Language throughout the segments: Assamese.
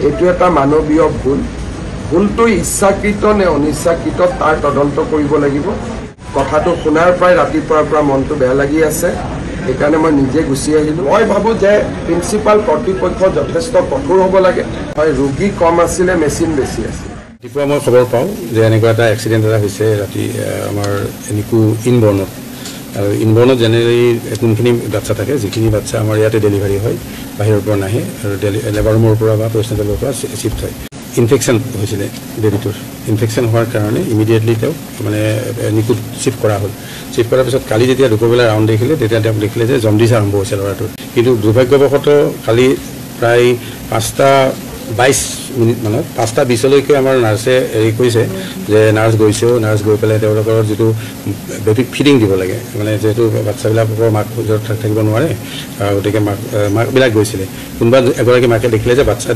এইটো এটা মানৱীয় ভুলটো ইচ্ছাকৃত নে অনিচ্ছাকৃত তাৰ তদন্ত কৰিব লাগিব। কথাটো শুনাৰ পৰাই ৰাতিপুৱাৰ পৰা মনটো বেয়া লাগি আছে, সেইকাৰণে মই নিজে গুচি আহিলোঁ। মই ভাবোঁ যে প্ৰিন্সিপাল কৰ্তৃপক্ষ যথেষ্ট কঠোৰ হ'ব লাগে। হয়, ৰোগী কম আছিলে, মেচিন বেছি আছিল। ৰাতিপুৱা মই খবৰ পাওঁ যে এনেকুৱা এটা এক্সিডেণ্ট এটা হৈছে ৰাতি আমাৰ নিকু ইনবৰ্ণত। আৰু ইনবৰ্ণত জেনেৰেলি কোনখিনি বাচ্চা থাকে, যিখিনি বাচ্চা আমাৰ ইয়াতে ডেলিভাৰী হয়, বাহিৰৰ পৰা নাহে আৰু লেবাৰ ৰুমৰ পৰা বা পেচেণ্টৰ পৰা চিফ্ট হয়। ইনফেকশ্যন হৈছিলে বেবীটোৰ। ইনফেকশ্যন হোৱাৰ কাৰণে ইমিডিয়েটলি তেওঁক মানে নিকুত চিফ্ট কৰা হ'ল। চিফ্ট কৰাৰ পিছত কালি যেতিয়া দুপৰবেলা ৰাউণ্ড দেখিলে, তেতিয়া তেওঁক দেখিলে যে জণ্ডিছ আৰম্ভ হৈছে ল'ৰাটোৰ। কিন্তু দুৰ্ভাগ্যবশতঃ কালি প্ৰায় 5:22 মানত 5:20লৈকে আমাৰ নাৰ্ছে হেৰি কৰিছে যে নাৰ্ছ গৈছেও, নাৰ্ছ গৈ পেলাই তেওঁলোকৰ যিটো বেবীক ফিডিং দিব লাগে, মানে যিহেতু বাচ্চাবিলাকৰ মাক থাকিব নোৱাৰে, গতিকে মাকবিলাক গৈছিলে। কোনোবা এগৰাকী মাকে দেখিলে যে বাচ্ছা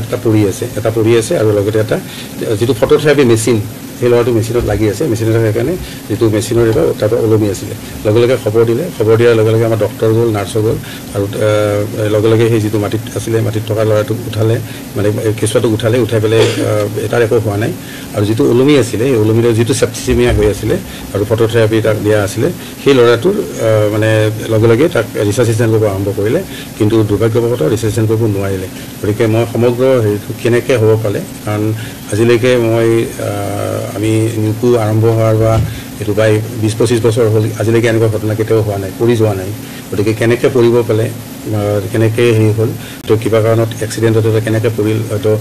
এটা পৰি আছে আৰু লগতে এটা যিটো ফটোথেৰাপি মেচিন, সেই ল'ৰাটো মেচিনত লাগি আছে। মেচিনত সেইকাৰণে যিটো মেচিনৰ এটা তাৰ পৰা ওলমি আছিলে। লগে লগে খবৰ দিলে। খবৰ দিয়াৰ লগে লগে আমাৰ ডক্টৰ গ'ল, নাৰ্ছো গ'ল আৰু লগে লগে সেই যিটো মাটিত আছিলে, মাটিত থকা ল'ৰাটোক উঠালে, মানে কেঁচুৱাটোক উঠাই পেলাই তাৰ একো হোৱা নাই। আৰু যিটো ওলমি আছিলে, সেই ওলমিটো যিটো চেপ্টিচিমিয়া হৈ আছিলে আৰু ফটোথেৰাপি তাক দিয়া আছিলে, সেই ল'ৰাটোৰ মানে লগে লগে তাক ৰিচাৰ্চিছন কৰিব আৰম্ভ কৰিলে, কিন্তু দুৰ্ভাগ্যবশতঃ ৰিচাৰ্চিছন কৰিব নোৱাৰিলে। গতিকে মই সমগ্ৰ হেৰিটো কেনেকৈ হ'ব পালে, কাৰণ আজিলৈকে আমি নিকু আৰম্ভ হোৱাৰ বা এইটো প্ৰায় 20-25 বছৰ হ'ল, আজিলৈকে এনেকুৱা ঘটনা কেতিয়াও হোৱা নাই, কৰি যোৱা নাই। গতিকে কেনেকৈ পৰিব পালে, কেনেকৈ হেৰি হ'ল, তো কিবা কাৰণত এক্সিডেণ্টত কেনেকৈ পৰিল, হয়তো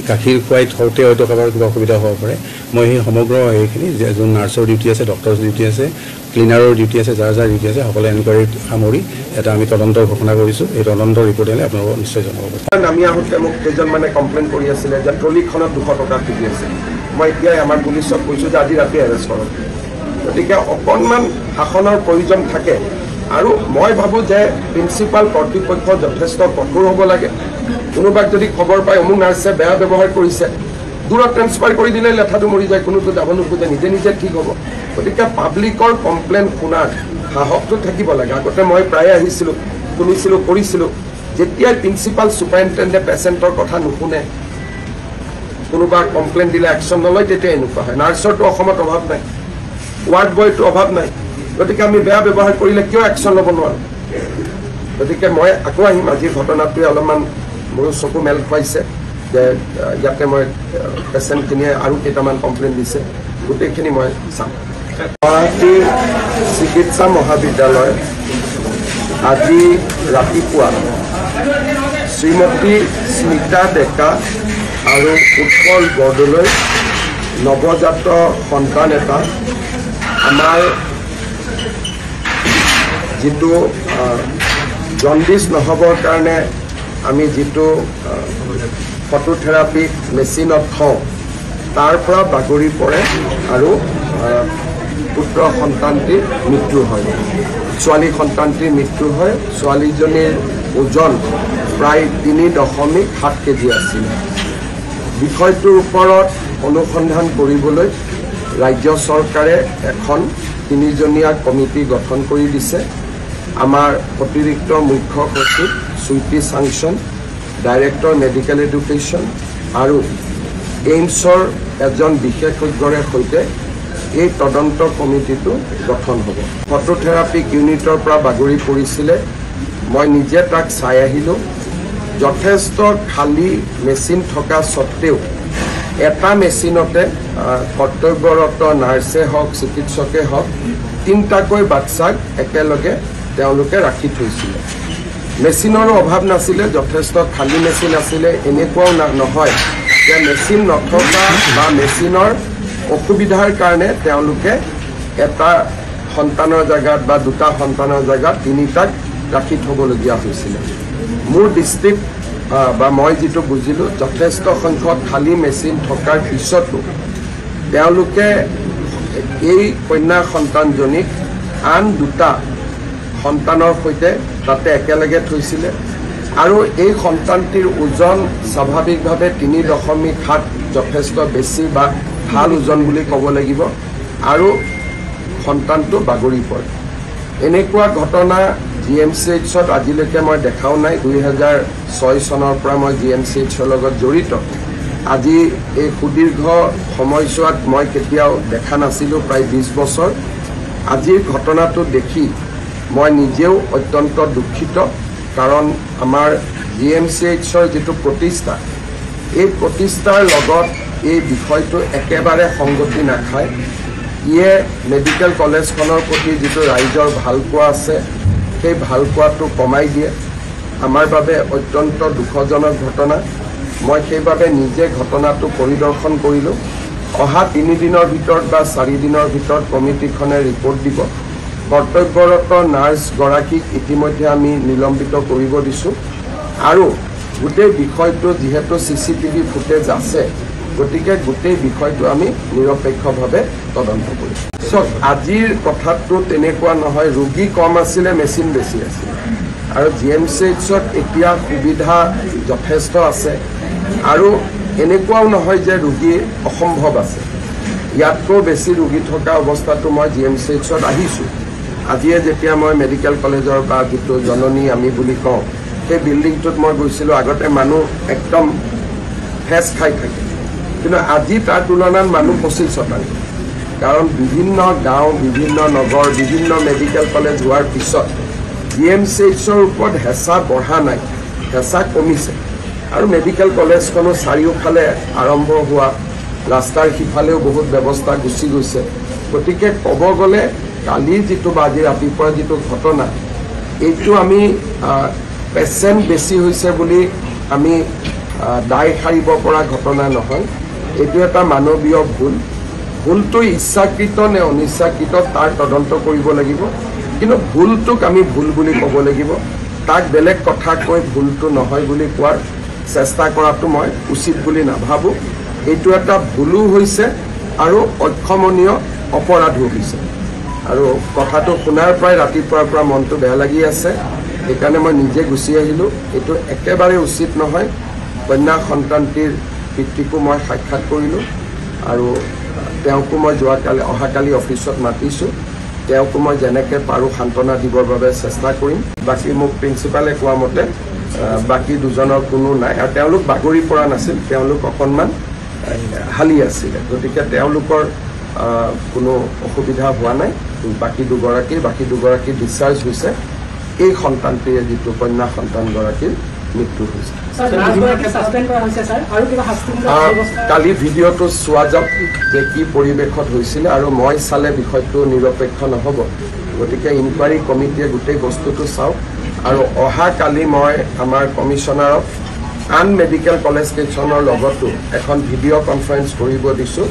গাখীৰ খুৱাই থওঁতে হয়তো কাৰোবাৰ কিবা অসুবিধা হ'ব পাৰে। মই সেই সমগ্ৰ হেৰিখিনি যোন নাৰ্ছৰ ডিউটি আছে, ডক্টৰৰ ডিউটি আছে, ক্লিনাৰৰ ডিউটি আছে, যাৰ ডিউটি আছে, সকলো এনকুৱাৰী সামৰি এটা আমি তদন্তৰ ঘোষণা কৰিছোঁ। এই তদন্তৰ ৰিপৰ্ট আহিলে আপোনালোকক নিশ্চয় জনাব। নামি আহোঁতে মোক কেইজনমানে কমপ্লেইন কৰি আছিলে যে ট্ৰলিখনত 200 টকা খুজি আছে। মই এতিয়াই আমাৰ পুলিচক কৈছোঁ যে আজি ৰাতি এৰেষ্ট কৰক। গতিকে অকণমান শাসনৰ প্ৰয়োজন থাকে। আৰু মই ভাবোঁ যে প্ৰিন্সিপাল কৰ্তৃপক্ষ যথেষ্ট কঠোৰ হ'ব লাগে। কোনোবাক যদি খবৰ পায় অমুক নাৰ্ছে বেয়া ব্যৱহাৰ কৰিছে, দূৰত ট্ৰেন্সফাৰ কৰি দিলে লেঠাটো মৰি যায়, কোনোতো যাব নোখোজে, নিজে নিজে ঠিক হ'ব। গতিকে পাব্লিকৰ কমপ্লেইন শুনাৰ সাহসটো থাকিব লাগে। আগতে মই প্ৰায়ে আহিছিলোঁ, শুনিছিলোঁ, কৰিছিলোঁ। যেতিয়াই প্ৰিন্সিপাল ছুপাৰিণ্টেণ্ডে পেচেণ্টৰ কথা নুশুনে, কোনোবা কমপ্লেইন দিলে একশ্যন নলয়, তেতিয়া এনেকুৱা হয়। নাৰ্ছৰটো অসমত অভাৱ নাই, ৱাৰ্ড বয়টো অভাৱ নাই। গতিকে আমি বেয়া ব্যৱহাৰ কৰিলে কিয় একশ্যন ল'ব নোৱাৰোঁ? গতিকে মই আকৌ আহিম। আজিৰ ঘটনাটোৱে অলপমান মোৰো চকু মেল খুৱাইছে যে ইয়াতে মই পেচেণ্টখিনিয়ে আৰু কেইটামান কমপ্লেইন দিছে, গোটেইখিনি মই চাম। গুৱাহাটী চিকিৎসা মহাবিদ্যালয় আজি ৰাতিপুৱা শ্ৰীমতী স্মিতা ডেকা আৰু উৎপল বৰদলৈ নৱজাত সন্তান এটা আমাৰ যিটো জণ্ডিছ নহ'বৰ কাৰণে আমি যিটো ফটোথেৰাপি মেচিনত থওঁ, তাৰ পৰা বাগৰি পৰে আৰু পুত্ৰ সন্তানটিৰ মৃত্যু হয়, ছোৱালী সন্তানটিৰ মৃত্যু হয়। ছোৱালীজনীৰ ওজন প্ৰায় 3.7 কেজি আছিল। বিষয়টোৰ ওপৰত অনুসন্ধান কৰিবলৈ ৰাজ্য চৰকাৰে এখন 3জনীয়া কমিটি গঠন কৰি দিছে। আমাৰ অতিৰিক্ত মুখ্য সচিব সুইটি চাংচন, ডাইৰেক্টৰ মেডিকেল এডুকেশ্যন আৰু এইমছৰ এজন বিশেষজ্ঞৰে সৈতে এই তদন্ত কমিটিটো গঠন হ'ব। ফটোথেৰাপিক ইউনিটৰ পৰা বাগৰি পৰিছিলে, মই নিজে তাক চাই আহিলোঁ। যথেষ্ট খালী মেচিন থকা স্বত্তেও এটা মেচিনতে কৰ্তব্যৰত নাৰ্ছে হওক, চিকিৎসকে হওক, 3টাকৈ বাচ্চাক একেলগে তেওঁলোকে ৰাখি থৈছিলে। মেচিনৰো অভাৱ নাছিলে, যথেষ্ট খালী মেচিন আছিলে। এনেকুৱাও নহয় যে মেচিন নথকা বা মেচিনৰ অসুবিধাৰ কাৰণে তেওঁলোকে এটা সন্তানৰ জেগাত বা 2টা সন্তানৰ জেগাত 3টাক ৰাখি থ'বলগীয়া হৈছিলে। মোৰ দৃষ্টিত বা মই যিটো বুজিলোঁ, যথেষ্ট সংখ্যক খালী মেচিন থকাৰ পিছতো তেওঁলোকে এই কন্যা সন্তানজনীক আন 2টা সন্তানৰ সৈতে তাতে একেলগে থৈছিলে। আৰু এই সন্তানটিৰ ওজন স্বাভাৱিকভাৱে 3.7, যথেষ্ট বেছি বা ভাল ওজন বুলি ক'ব লাগিব। আৰু সন্তানটো বাগৰি পৰে। এনেকুৱা ঘটনা GMCHত আজিলৈকে মই দেখাও নাই 2006 চনৰ পৰা মই GMCHৰ লগত জড়িত আজি এই সুদীৰ্ঘ সময়ছোৱাত মই কেতিয়াও দেখা নাছিলোঁ প্ৰায় 20 বছৰ আজিৰ ঘটনাটো দেখি মই নিজেও অত্যন্ত দুখিত কাৰণ আমাৰ GMCHৰ যিটো প্ৰতিষ্ঠা এই প্ৰতিষ্ঠাৰ লগত এই বিষয়টো একেবাৰে সংগতি নাখায় ইয়ে মেডিকেল কলেজখনৰ প্ৰতি যিটো ৰাইজৰ ভালপোৱা আছে সেই ভালপোৱাটো কমাই দিয়ে আমাৰ বাবে অত্যন্ত দুখজনক ঘটনা মই সেইবাবে নিজে ঘটনাটো পৰিদৰ্শন কৰিলোঁ অহা 3 দিনৰ ভিতৰত বা 4 দিনৰ ভিতৰত কমিটিখনে ৰিপৰ্ট দিব কৰ্তব্যৰত নাৰ্ছগৰাকীক ইতিমধ্যে আমি নিলম্বিত কৰিব দিছোঁ আৰু গোটেই বিষয়টো যিহেতু CCTV ফুটেজ আছে গতিকে গোটেই বিষয়টো আমি নিৰপেক্ষভাৱে তদন্ত কৰিম সব আজিৰ কথাটো তেনেকুৱা নহয় ৰোগী কম আছিলে মেচিন বেছি আছিল আৰু GMCHত এতিয়া সুবিধা যথেষ্ট আছে আৰু এনেকুৱাও নহয় যে ৰোগী অসম্ভৱ আছে ইয়াতকৈ বেছি ৰোগী থকা অৱস্থাটো মই GMCHত আহিছোঁ আজিয়ে যেতিয়া মই মেডিকেল কলেজৰ বা যিটো জননী আমি বুলি কওঁ সেই বিল্ডিংটোত মই গৈছিলোঁ আগতে মানুহ একদম ফেচ খাই থাকে কিন্তু আজি তাৰ তুলনাত মানুহ 25% কাৰণ বিভিন্ন গাঁও বিভিন্ন নগৰ বিভিন্ন মেডিকেল কলেজ হোৱাৰ পিছত GMCHৰ ওপৰত হেঁচা বঢ়া নাই হেঁচা কমিছে আৰু মেডিকেল কলেজখনো চাৰিওফালে আৰম্ভ হোৱা ৰাস্তাৰ সিফালেও বহুত ব্যৱস্থা গুচি গৈছে গতিকে ক'ব গ'লে কালি যিটো বা আজি ৰাতিপুৱা যিটো ঘটনা এইটো আমি পেচেণ্ট বেছি হৈছে বুলি আমি দায় সাৰিব পৰা ঘটনা নহয় এইটো এটা মানৱীয় ভুলটো ইচ্ছাকৃত নে অনিচ্ছাকৃত তাৰ তদন্ত কৰিব লাগিব কিন্তু ভুলটোক আমি ভুল বুলি ক'ব লাগিব তাক বেলেগ কথা কৈ ভুলটো নহয় বুলি কোৱাৰ চেষ্টা কৰাটো মই উচিত বুলি নাভাবোঁ এইটো এটা ভুলো হৈছে আৰু অক্ষমনীয় অপৰাধো হৈছে আৰু কথাটো শুনাৰ প্ৰায় ৰাতিপুৱাৰ পৰা মনটো বেয়া লাগি আছে সেইকাৰণে মই নিজে গুচি আহিলোঁ এইটো একেবাৰে উচিত নহয় কন্যা সন্তানটিৰ পিতৃকো মই সাক্ষাৎ কৰিলোঁ আৰু তেওঁকো মই অহাকালি অফিচত মাতিছোঁ তেওঁকো মই যেনেকৈ পাৰোঁ সান্তনা দিবৰ বাবে চেষ্টা কৰিম বাকী মোক প্ৰিন্সিপালে কোৱা মতে বাকী দুজনৰ কোনো নাই আৰু তেওঁলোক বাগৰি পৰা নাছিল তেওঁলোক অকণমান হালি আছিলে গতিকে তেওঁলোকৰ কোনো অসুবিধা হোৱা নাই বাকী দুগৰাকী ডিছচাৰ্জ হৈছে এই সন্তানটিৰে যিটো কন্যা সন্তানগৰাকীৰ মৃত্যু হৈছে কালি ভিডিঅ'টো চোৱা যাওক যে কি পৰিৱেশত হৈছিলে আৰু মই চালে বিষয়টো নিৰপেক্ষ নহ'ব গতিকে ইনকুৱাৰী কমিটিয়ে গোটেই বস্তুটো চাওক আৰু অহাকালি মই আমাৰ কমিশ্যনাৰক আন মেডিকেল কলেজ কেইখনৰ লগতো এখন ভিডিঅ' কনফাৰেঞ্চ কৰিব দিছোঁ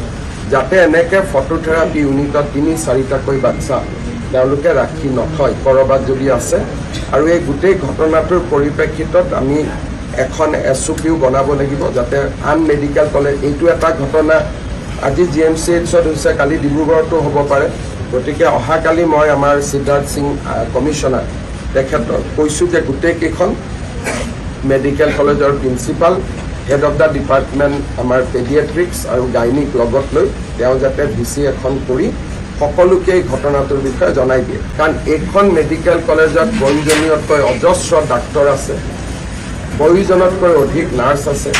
যাতে এনেকৈ ফটোথেৰাপি ইউনিটত 3-4টাকৈ বাচ্চা তেওঁলোকে ৰাখি নথয় ক'ৰবাত যদি আছে আৰু এই গোটেই ঘটনাটোৰ পৰিপ্ৰেক্ষিতত আমি এখন SOPও বনাব লাগিব যাতে আন মেডিকেল কলেজ এইটো এটা ঘটনা আজি GMCHত হৈছে কালি ডিব্ৰুগড়তো হ'ব পাৰে গতিকে অহাকালি মই আমাৰ সিদ্ধাৰ্থ সিং কমিশ্যনাৰ তেখেতক কৈছোঁ যে গোটেইকেইখন মেডিকেল কলেজৰ principal head of the department আমাৰ পেডিয়াট্ৰিক্স আৰু গাইনিক লগত লৈ তেওঁ যাতে VC এখন কৰি সকলোকে এই ঘটনাটোৰ বিষয়ে জনাই দিয়ে কাৰণ এইখন মেডিকেল কলেজত প্ৰয়োজনীয়তকৈ অজস্ৰ ডাক্তৰ আছে প্ৰয়োজনতকৈ অধিক নাৰ্ছ আছে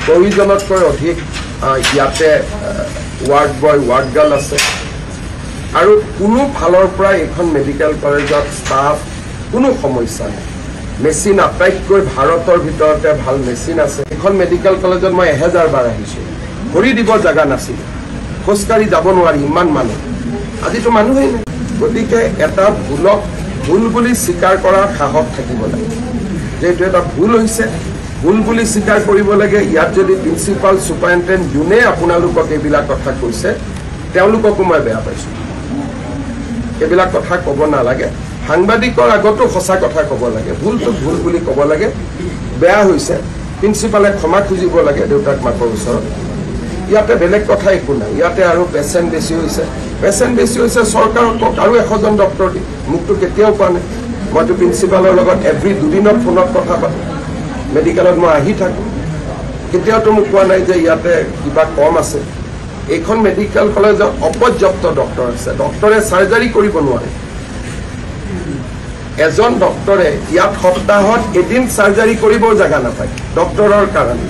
প্ৰয়োজনতকৈ অধিক ইয়াতে ৱাৰ্ড বয় ৱাৰ্ড গাৰ্ল আছে আৰু কোনো ফালৰ পৰা এইখন মেডিকেল কলেজত ষ্টাফ কোনো সমস্যা নাই মেচিন আটাইতকৈ ভাৰতৰ ভিতৰতে ভাল মেচিন আছে এইখন মেডিকেল কলেজত মই 1000 বাৰ আহিছোঁ ভৰি দিব জাগা নাছিল খোজকাঢ়ি যাব নোৱাৰি ইমান মানুহ আজিতো মানুহেই নাই গতিকে এটা ভুলক ভুল বুলি স্বীকাৰ কৰাৰ সাহস থাকিব লাগে যেহেতু এটা ভুল হৈছে ভুল বুলি স্বীকাৰ কৰিব লাগে ইয়াত যদি প্ৰিন্সিপাল সুপাৰিণ্টেণ্ডেণ্ট যোনে আপোনালোকক এইবিলাক কথা কৈছে তেওঁলোককো মই বেয়া পাইছোঁ এইবিলাক কথা ক'ব নালাগে সাংবাদিকৰ আগতো সঁচা কথা ক'ব লাগে ভুলটো ভুল বুলি ক'ব লাগে বেয়া হৈছে প্ৰিন্সিপালে ক্ষমা খুজিব লাগে দেউতাক মাকৰ ওচৰত ইয়াতে বেলেগ কথা একো নাই ইয়াতে আৰু পেচেণ্ট বেছি হৈছে চৰকাৰক কওক আৰু 100জন ডক্টৰ দি মোকতো কেতিয়াও কোৱা নাই মইতো প্ৰিন্সিপালৰ লগত এভৰি 2 দিনত ফোনত কথা পাতোঁ মেডিকেলত মই আহি থাকোঁ কেতিয়াওতো মোক কোৱা নাই যে ইয়াতে কিবা কম আছে এইখন মেডিকেল কলেজত অপৰ্যাপ্ত ডক্টৰ আছে ডক্টৰে চাৰ্জাৰী কৰিব নোৱাৰে এজন ডক্টৰে ইয়াত সপ্তাহত এদিন চাৰ্জাৰী কৰিবও জেগা নাপায় ডক্টৰৰ কাৰণে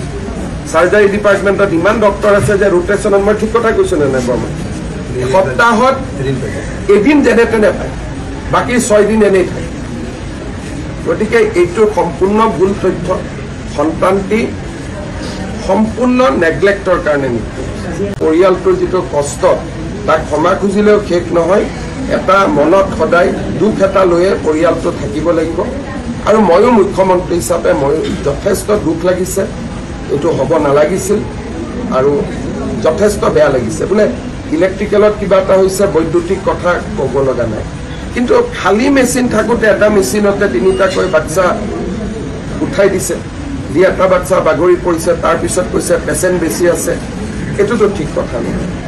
চাৰ্জাৰী ডিপাৰ্টমেণ্টত ইমান ডক্টৰ আছে যে ৰোটেশ্যনত মই ঠিক কথা কৈছোঁ নে নাই বৰ্মা সপ্তাহত এদিন যেনে তেনে পায় বাকী 6 দিন এনেই থাকে গতিকে এইটো সম্পূৰ্ণ ভুল তথ্য সন্তানটি সম্পূৰ্ণ নেগলেক্টৰ কাৰণে মৃত্যু পৰিয়ালটোৰ যিটো কষ্ট তাক ক্ষমা খুজিলেও শেষ নহয় এটা মনত সদায় দুখ এটা লৈয়ে পৰিয়ালটো থাকিব লাগিব আৰু ময়ো মুখ্যমন্ত্ৰী হিচাপে মই যথেষ্ট দুখ লাগিছে এইটো হ'ব নালাগিছিল আৰু যথেষ্ট বেয়া লাগিছে বোলে ইলেক্ট্ৰিকেলত কিবা এটা হৈছে বৈদ্যুতিক কথা ক'ব লগা নাই কিন্তু খালী মেচিন থাকোঁতে এটা মেচিনতে 3টাকৈ বাচ্চা উঠাই দিছে দি এটা বাচ্চা বাগৰি পৰিছে তাৰপিছত কৈছে পেচেণ্ট বেছি আছে এইটোতো ঠিক কথা নহয়